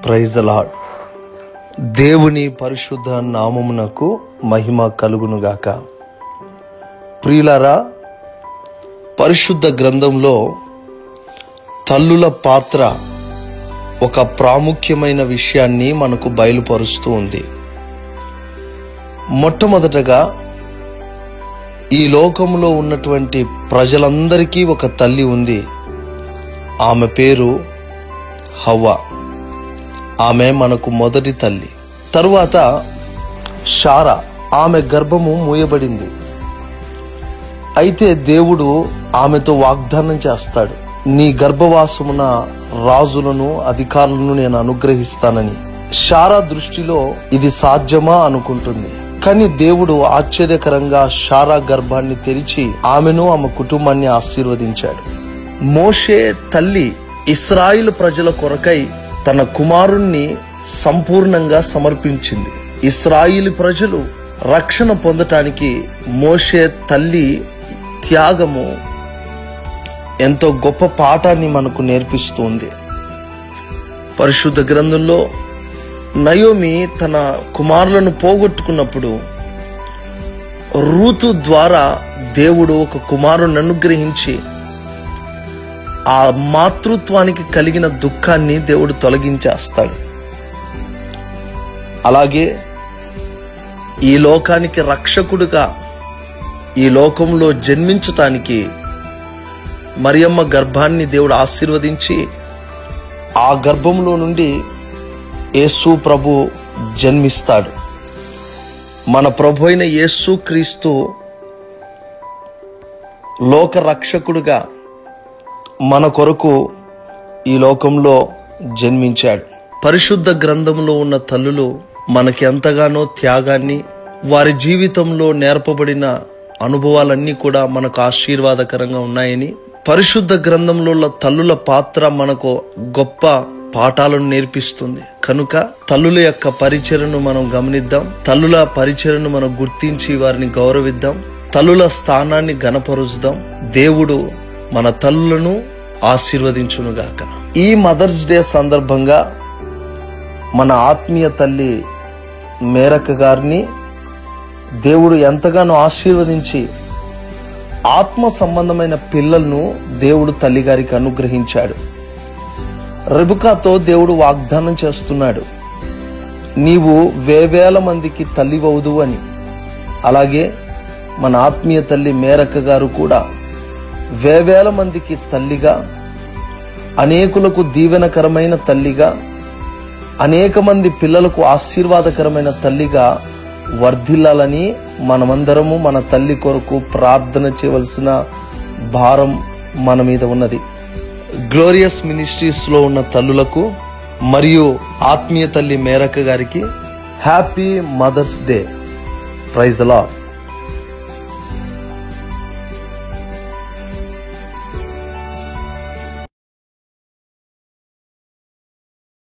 Praise the lord. దేవుని పరిశుద్ధ నామమునకు మహిమ కలుగునుగాక. ప్రియులారా, పరిశుద్ధ గ్రంథంలో తల్లుల పాత్ర ఒక ప్రాముఖ్యమైన విషయాన్ని మనకు బయలుపరుస్తూ ఉంది. మొట్టమొదటగా ఈ లోకంలో ఉన్నటువంటి ప్రజలందరికీ ఒక తల్లి ఉంది. ఆమె పేరు హవ్వ. ఆమె మనకు మొదటి తల్లి. తరువాత శారా, ఆమె గర్భము మూయబడింది. అయితే దేవుడు ఆమెతో వాగ్దానం చేస్తాడు, నీ గర్భవాసమున రాజులను అధికారులను నేను అనుగ్రహిస్తానని. శారా దృష్టిలో ఇది సాధ్యమా అనుకుంటుంది. కానీ దేవుడు ఆశ్చర్యకరంగా శారా గర్భాన్ని తెరిచి ఆమెను ఆమె కుటుంబాన్ని ఆశీర్వదించాడు. మోషే తల్లి ఇశ్రాయేలు ప్రజల కొరకై తన కుమారుణ్ణి సంపూర్ణంగా సమర్పించింది. ఇశ్రాయేలు ప్రజలు రక్షణ పొందటానికి మోషే తల్లి త్యాగము ఎంతో గొప్ప పాఠాన్ని మనకు నేర్పిస్తుంది. పరిశుద్ధ గ్రంథంలో నయోమి తన కుమారులను పోగొట్టుకున్నప్పుడు రూతు ద్వారా దేవుడు ఒక కుమారుని అనుగ్రహించి ఆ మాతృత్వానికి కలిగిన దుఃఖాన్ని దేవుడు తొలగించేస్తాడు. అలాగే ఈ లోకానికి రక్షకుడుగా ఈ లోకంలో జన్మించటానికి మరియమ్మ గర్భాన్ని దేవుడు ఆశీర్వదించి ఆ గర్భంలో నుండి యేసు ప్రభు జన్మిస్తాడు. మన ప్రభు అయిన యేసు క్రీస్తు లోక రక్షకుడుగా మన కొరకు ఈ లోకంలో జన్మించాడు. పరిశుద్ధ గ్రంథంలో ఉన్న తల్లులు మనకి ఎంతగానో త్యాగాన్ని, వారి జీవితంలో నేర్పబడిన అనుభవాలన్నీ కూడా మనకు ఆశీర్వాదకరంగా ఉన్నాయని, పరిశుద్ధ గ్రంథంలో తల్లుల పాత్ర మనకు గొప్ప పాఠాలను నేర్పిస్తుంది. కనుక తల్లుల యొక్క పరిచర్యను మనం గమనిద్దాం. తల్లుల పరిచర్యను మనం గుర్తించి వారిని గౌరవిద్దాం. తల్లుల స్థానాన్ని గణపరుద్దాం. దేవుడు మన తల్లులను ఆశీర్వదించునుగాక. ఈ మదర్స్ డే సందర్భంగా మన ఆత్మీయ తల్లి మేరక్క గారిని దేవుడు ఎంతగానో ఆశీర్వదించి ఆత్మ సంబంధమైన పిల్లలను దేవుడు తల్లిగారికి అనుగ్రహించాడు. రెబెకాతో దేవుడు వాగ్దానం చేస్తున్నాడు, నీవు వేవేల మందికి తల్లివవుదు అని. అలాగే మన ఆత్మీయ తల్లి మేరక్క గారు కూడా వేవేల మందికి తల్లిగా, అనేకులకు దీవెనకరమైన తల్లిగా, అనేక మంది పిల్లలకు ఆశీర్వాదకరమైన తల్లిగా వర్ధిల్లాలని మనమందరము మన తల్లి కొరకు ప్రార్థన చేయవలసిన భారం మన మీద ఉన్నది. గ్లోరియస్ మినిస్ట్రీస్ లో ఉన్న తల్లులకు మరియు ఆత్మీయ తల్లి మేరక్క గారికి happy mother's day. Praise the lord.